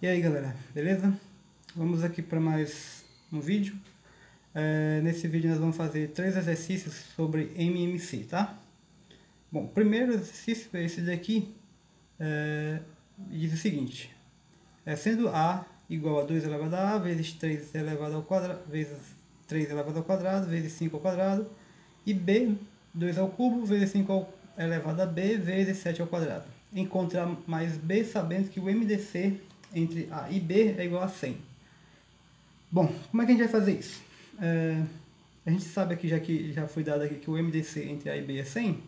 E aí galera, beleza? Vamos aqui para mais um vídeo. Nesse vídeo nós vamos fazer 3 exercícios sobre MMC, tá? Bom, o primeiro exercício é esse daqui, diz o seguinte: sendo A igual a 2 elevado a A vezes 3 elevado ao quadrado vezes 3 elevado ao quadrado vezes 5 ao quadrado, e B 2 ao cubo vezes 5 elevado a B vezes 7 ao quadrado. Encontrar mais B sabendo que o MDC entre A e B é igual a 100. Bom, como é que a gente vai fazer isso? A gente sabe aqui, já foi dado aqui que o MDC entre A e B é 100.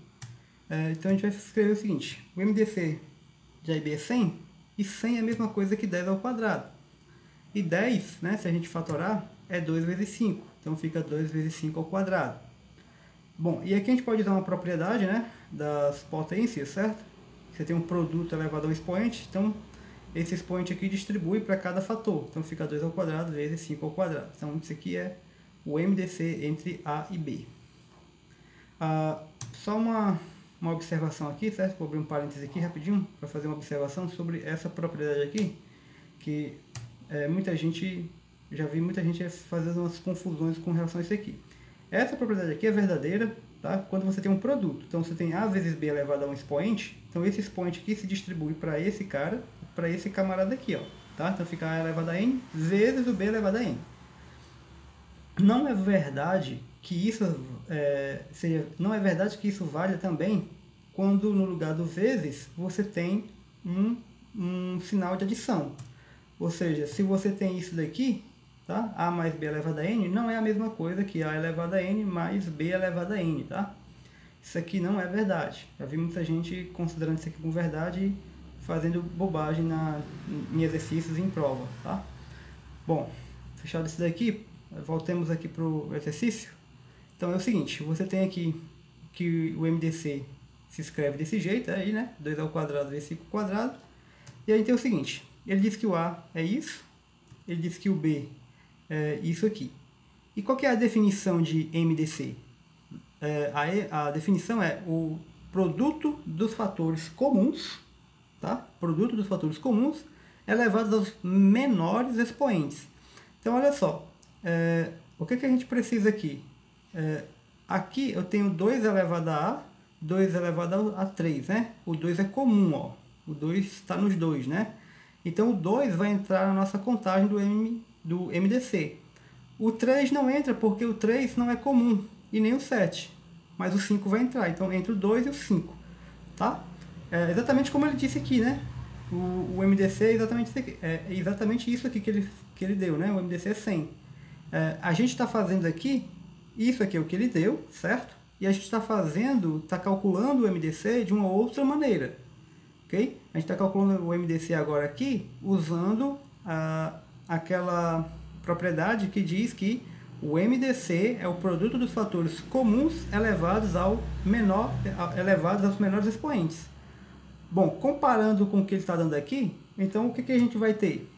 Então a gente vai escrever o seguinte: o MDC de A e B é 100, e 100 é a mesma coisa que 10 ao quadrado. E 10, né, se a gente fatorar, é 2 vezes 5. Então fica 2 vezes 5 ao quadrado. Bom, e aqui a gente pode usar uma propriedade, né, das potências, certo? Você tem um produto elevado ao expoente, então esse expoente aqui distribui para cada fator. Então fica 2 ao quadrado vezes 5 ao quadrado. Então isso aqui é o MDC entre A e B. Só uma observação aqui, certo? Vou abrir um parêntese aqui rapidinho para fazer uma observação sobre essa propriedade aqui, que já vi muita gente fazendo umas confusões com relação a isso aqui. Essa propriedade aqui é verdadeira, tá? Quando você tem um produto. Então você tem A vezes B elevado a um expoente. Então esse expoente aqui se distribui para esse cara, para esse camarada aqui, ó, tá? Então fica A elevado a N vezes o B elevado a N. Não é verdade que isso não é verdade que isso valha também quando no lugar do vezes você tem um sinal de adição. Ou seja, se você tem isso daqui, tá? A mais B elevado a N não é a mesma coisa que A elevado a N mais B elevado a N, tá? Isso aqui não é verdade. Já vi muita gente considerando isso aqui como verdade e fazendo bobagem em exercícios e em prova, tá? Bom, fechado isso daqui, voltemos aqui para o exercício. Então é o seguinte: você tem aqui que o MDC se escreve desse jeito, aí, né? 2 ao quadrado vezes 5 ao quadrado. E aí tem o seguinte: ele diz que o A é isso, ele diz que o B é isso aqui. E qual que é a definição de MDC? A definição é o produto dos fatores comuns, tá? Produto dos fatores comuns elevado aos menores expoentes. Então olha só, o que a gente precisa aqui? Aqui eu tenho 2 elevado a A, 2 elevado a 3, né? O 2 é comum, ó. O 2 está nos dois, né? Então o 2 vai entrar na nossa contagem do MDC. O 3 não entra porque o 3 não é comum, e nem o 7. Mas o 5 vai entrar, então entre o 2 e o 5. Tá? Exatamente como ele disse aqui, né? O MDC é exatamente isso aqui que ele deu, né? O MDC é 100. A gente está fazendo aqui, isso aqui é o que ele deu, certo? E a gente está calculando o MDC de uma outra maneira. Okay? A gente está calculando o MDC agora aqui usando aquela propriedade que diz que o MDC é o produto dos fatores comuns elevados aos menores expoentes. Bom, comparando com o que ele está dando aqui, então o que a gente vai ter?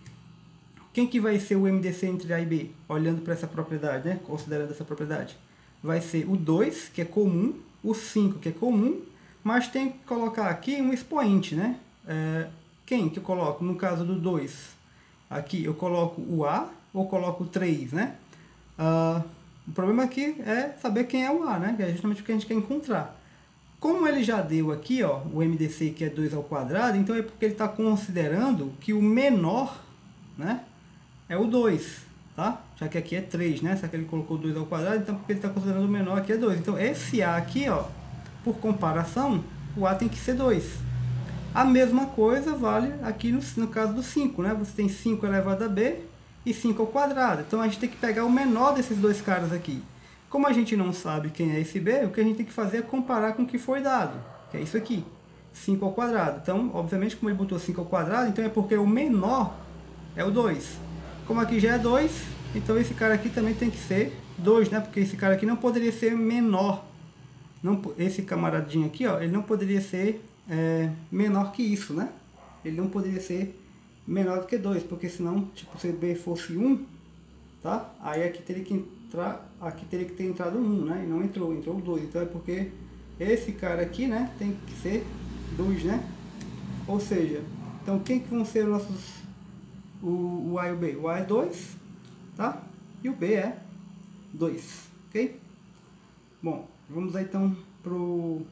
Quem que vai ser o MDC entre A e B? Olhando para essa propriedade, né? Considerando essa propriedade. Vai ser o 2, que é comum, o 5, que é comum, mas tem que colocar aqui um expoente, né? Quem que eu coloco? No caso do 2, aqui eu coloco o A ou coloco o 3, né? O problema aqui é saber quem é o A, né? Que é justamente o que a gente quer encontrar. Como ele já deu aqui, ó, o MDC que é 2 ao quadrado, então é porque ele está considerando que o menor, né, é o 2, tá? Já que aqui é 3, né? Só que ele colocou 2 ao quadrado, então porque ele está considerando o menor aqui é 2. Então esse A aqui, ó, por comparação, o A tem que ser 2. A mesma coisa vale aqui no caso do 5, né? Você tem 5 elevado a B e 5 ao quadrado. Então a gente tem que pegar o menor desses dois caras aqui. Como a gente não sabe quem é esse B, o que a gente tem que fazer é comparar com o que foi dado, que é isso aqui, 5 ao quadrado. Então, obviamente, como ele botou 5 ao quadrado, então é porque o menor é o 2. Como aqui já é 2, então esse cara aqui também tem que ser 2, né? Porque esse cara aqui não poderia ser menor. Esse camaradinho aqui, ó, ele não poderia ser menor que isso, né? Ele não poderia ser menor do que 2, porque senão, tipo, se B fosse 1, tá? Aí aqui teria que ter entrado 1, né? E não entrou 2. Então é porque esse cara aqui, né, tem que ser 2, né? Ou seja, então quem que vão ser o A e o B? O A é 2, tá? E o B é 2, ok? Bom, vamos aí então para o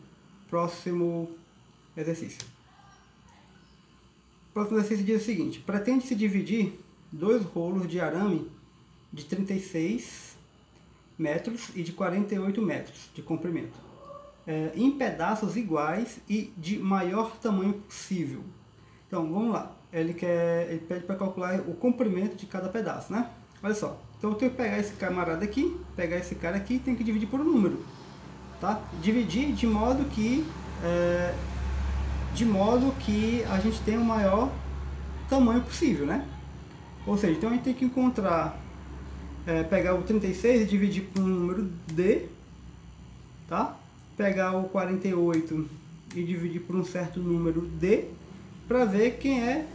próximo exercício. O próximo exercício diz o seguinte: pretende-se dividir 2 rolos de arame de 36 metros e de 48 metros de comprimento, em pedaços iguais e de maior tamanho possível. Então, vamos lá. Ele pede para calcular o comprimento de cada pedaço, né? Olha só. Então, eu tenho que pegar esse camarada aqui, pegar esse cara aqui e tenho que dividir por um número, tá? Dividir de modo que a gente tenha o maior tamanho possível, né? Ou seja, então a gente tem que encontrar, pegar o 36 e dividir por um número D, tá? Pegar o 48 e dividir por um certo número D, para ver quem é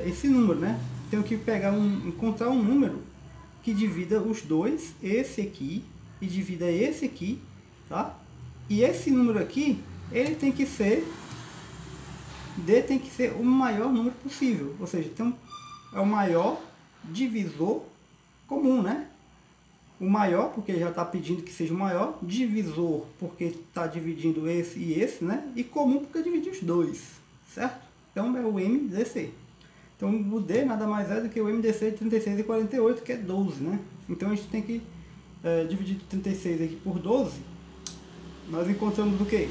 esse número, né? Tenho que encontrar um número que divida os dois, esse aqui, e divida esse aqui, tá? E esse número aqui, ele tem que ser, D tem que ser o maior número possível, ou seja, então é o maior divisor comum, né? O maior, porque já está pedindo que seja o maior, divisor, porque está dividindo esse e esse, né? E comum, porque divide os dois, certo? Então é o MDC. Então o D nada mais é do que o MDC de 36 e 48, que é 12, né? Então a gente tem que dividir 36 aqui por 12, nós encontramos o que?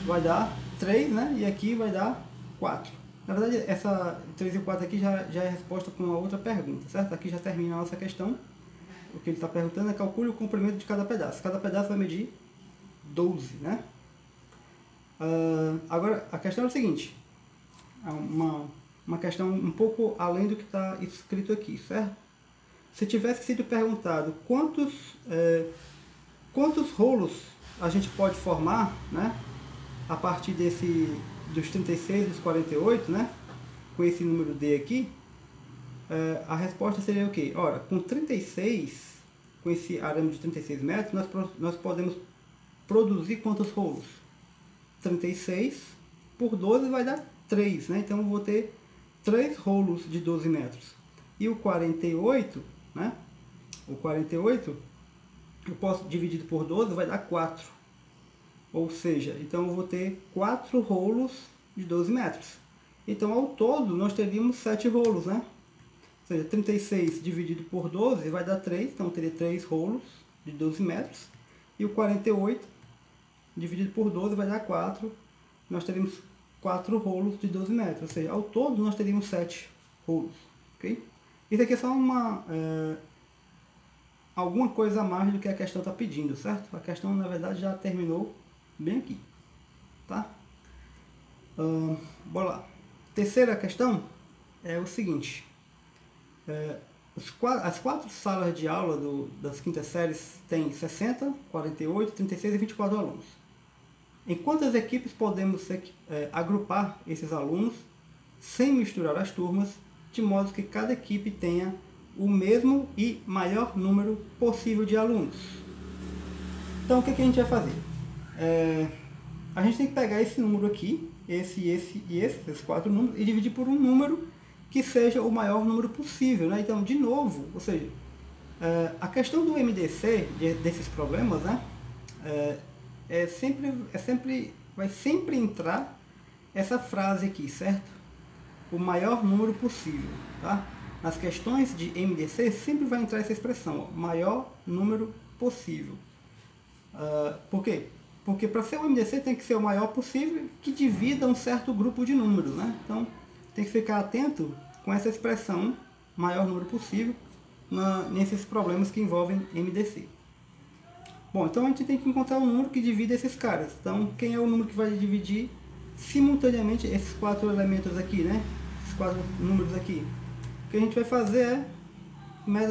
Vai dar 3, né? E aqui vai dar 4. Na verdade, essa 3 e 4 aqui já é resposta para uma outra pergunta, certo? Aqui já termina a nossa questão. O que ele está perguntando é: calcule o comprimento de cada pedaço. Cada pedaço vai medir 12, né? Agora, a questão é o seguinte. Uma questão um pouco além do que está escrito aqui, certo? Se tivesse sido perguntado quantos rolos a gente pode formar, né? A partir dos 36 e dos 48, né? Com esse número D aqui, a resposta seria o quê? Ora, com 36, com esse arame de 36 metros, nós podemos produzir quantos rolos? 36 por 12 vai dar 3, né? Então eu vou ter 3 rolos de 12 metros. E o 48, né? O 48, eu posso dividir por 12, vai dar 4. Ou seja, então eu vou ter 4 rolos de 12 metros. Então ao todo nós teríamos 7 rolos, né? Ou seja, 36 dividido por 12 vai dar 3, então eu teria 3 rolos de 12 metros. E o 48 dividido por 12 vai dar 4, nós teríamos 4 rolos de 12 metros. Ou seja, ao todo nós teríamos 7 rolos, ok? Isso aqui é só alguma coisa a mais do que a questão está pedindo, certo? A questão, na verdade, já terminou bem aqui, tá? Bora lá. Terceira questão é o seguinte: as 4 salas de aula das quintas séries têm 60, 48, 36 e 24 alunos. Em quantas equipes podemos agrupar esses alunos sem misturar as turmas, de modo que cada equipe tenha o mesmo e maior número possível de alunos? Então o que a gente vai fazer? A gente tem que pegar esse número aqui, esses 4 números, e dividir por um número que seja o maior número possível, né? Então, de novo, ou seja, a questão do MDC, desses problemas, né? Vai sempre entrar essa frase aqui, certo? O maior número possível, tá? Nas questões de MDC sempre vai entrar essa expressão, ó, maior número possível. Por quê? Porque para ser um MDC tem que ser o maior possível que divida um certo grupo de números, né? Então tem que ficar atento com essa expressão, maior número possível, nesses problemas que envolvem MDC. Bom, então a gente tem que encontrar um número que divida esses caras. Então quem é o número que vai dividir simultaneamente esses 4 elementos aqui, né? Esses 4 números aqui. O que a gente vai fazer é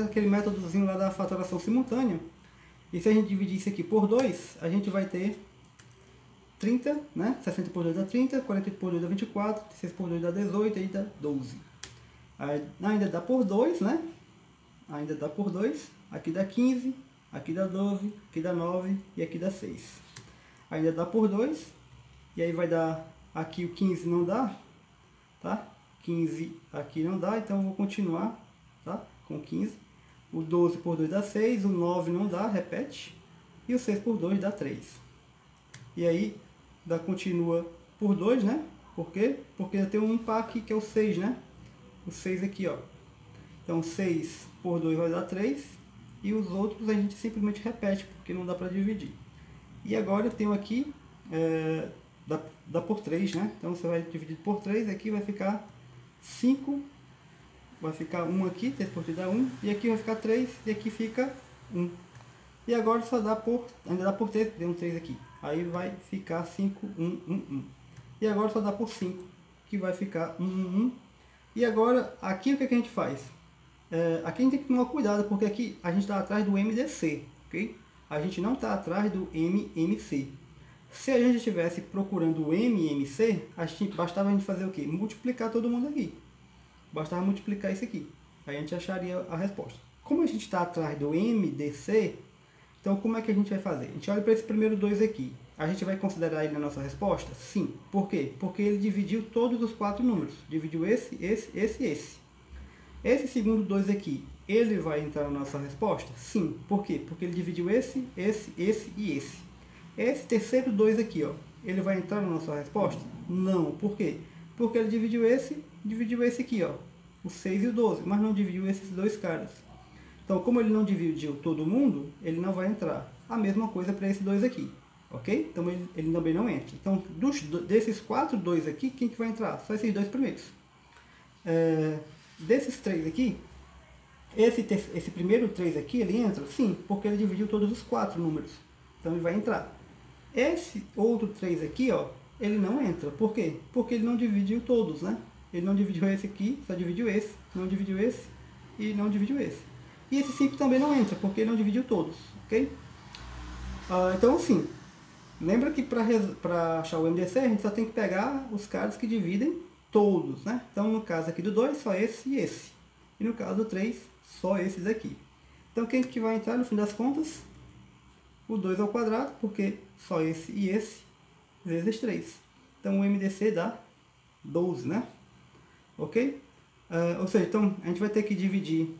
aquele métodozinho lá da fatoração simultânea. E se a gente dividir isso aqui por 2, a gente vai ter 30, né? 60 por 2 dá 30, 40 por 2 dá 24, 36 por 2 dá 18, aí dá 12. Aí, ainda dá por 2, né? Ainda dá por 2, aqui dá 15, aqui dá 12, aqui dá 9 e aqui dá 6. Ainda dá por 2, e aí vai dar, aqui o 15 não dá, tá? 15 aqui não dá, então eu vou continuar, tá? Com 15. O 12 por 2 dá 6, o 9 não dá, repete. E o 6 por 2 dá 3. E aí, continua por 2, né? Por quê? Porque tem um par aqui que é o 6, né? O 6 aqui, ó. Então 6 por 2 vai dar 3. E os outros a gente simplesmente repete, porque não dá para dividir. E agora eu tenho aqui, dá por 3, né? Então você vai dividir por 3, aqui vai ficar 5. Vai ficar 1 aqui, 3 por 3 dá 1. E aqui vai ficar 3, e aqui fica 1. E agora só dá ainda dá por 3, tem um 3 aqui. Aí vai ficar 5, 1, 1, 1. E agora só dá por 5, que vai ficar 1, 1, 1. E agora, aqui o que a gente faz? Aqui a gente tem que tomar cuidado, porque aqui a gente está atrás do MDC, ok? A gente não está atrás do MMC. Se a gente estivesse procurando o MMC, bastava a gente fazer o quê? Multiplicar todo mundo aqui. Bastava multiplicar isso aqui. Aí a gente acharia a resposta. Como a gente está atrás do MDC, então como é que a gente vai fazer? A gente olha para esse primeiro 2 aqui. A gente vai considerar ele na nossa resposta? Sim. Por quê? Porque ele dividiu todos os 4 números. Dividiu esse, esse, esse e esse. Esse segundo 2 aqui, ele vai entrar na nossa resposta? Sim. Por quê? Porque ele dividiu esse, esse, esse e esse. Esse terceiro 2 aqui, ó, ele vai entrar na nossa resposta? Não. Por quê? Porque ele dividiu esse aqui, ó, o 6 e o 12, mas não dividiu esses dois caras. Então, como ele não dividiu todo mundo, ele não vai entrar. A mesma coisa para esse 2 aqui, ok? Então, ele também não entra. Então, desses 4 2 aqui, quem que vai entrar? Só esses 2 primeiros. Desses 3 aqui, esse primeiro 3 aqui, ele entra? Sim, porque ele dividiu todos os 4 números. Então, ele vai entrar. Esse outro 3 aqui, ó, ele não entra. Por quê? Porque ele não dividiu todos, né? Ele não dividiu esse aqui, só dividiu esse, não dividiu esse e não dividiu esse. E esse 5 também não entra, porque ele não dividiu todos, ok? Então, assim, lembra que para achar o MDC, a gente só tem que pegar os caras que dividem todos, né? Então, no caso aqui do 2, só esse e esse. E no caso do 3, só esses aqui. Então, quem que vai entrar no fim das contas? O 2 ao quadrado, porque só esse e esse, vezes 3. Então, o MDC dá 12, né? Ok? Ou seja, então, a gente vai ter que dividir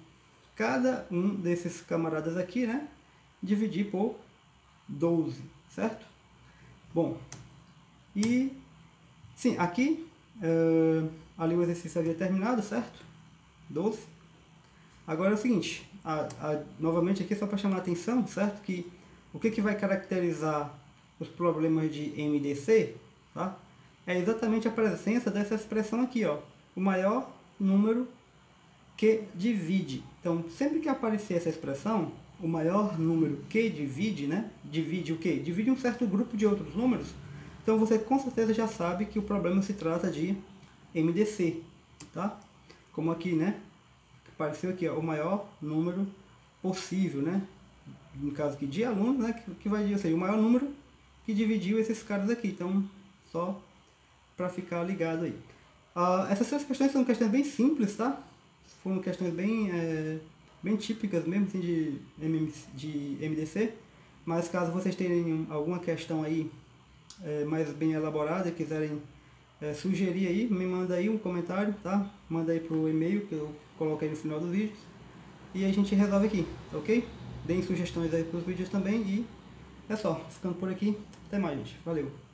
cada um desses camaradas aqui, né? Dividir por 12, certo? Bom, e sim, aqui, ali o exercício havia terminado, certo? 12. Agora é o seguinte, novamente aqui só para chamar a atenção, certo? Que o que vai caracterizar os problemas de MDC, tá? É exatamente a presença dessa expressão aqui, ó, o maior número que divide. Então, sempre que aparecer essa expressão, o maior número que divide, né? Divide o quê? Divide um certo grupo de outros números. Então, você com certeza já sabe que o problema se trata de MDC, tá? Como aqui, né? Apareceu aqui, ó, o maior número possível, né? No caso aqui de alunos, né? Que vai dizer, ou seja, o maior número que dividiu esses caras aqui. Então, só para ficar ligado aí. Essas 3 questões são questões bem simples, tá? Foram questões bem típicas mesmo assim, de MDC. Mas caso vocês tenham alguma questão aí mais bem elaborada e quiserem sugerir aí, me manda aí um comentário, tá? Manda aí pro e-mail que eu coloco aí no final dos vídeos. E a gente resolve aqui, ok? Deem sugestões aí pros vídeos também e é só. Ficando por aqui. Até mais, gente. Valeu!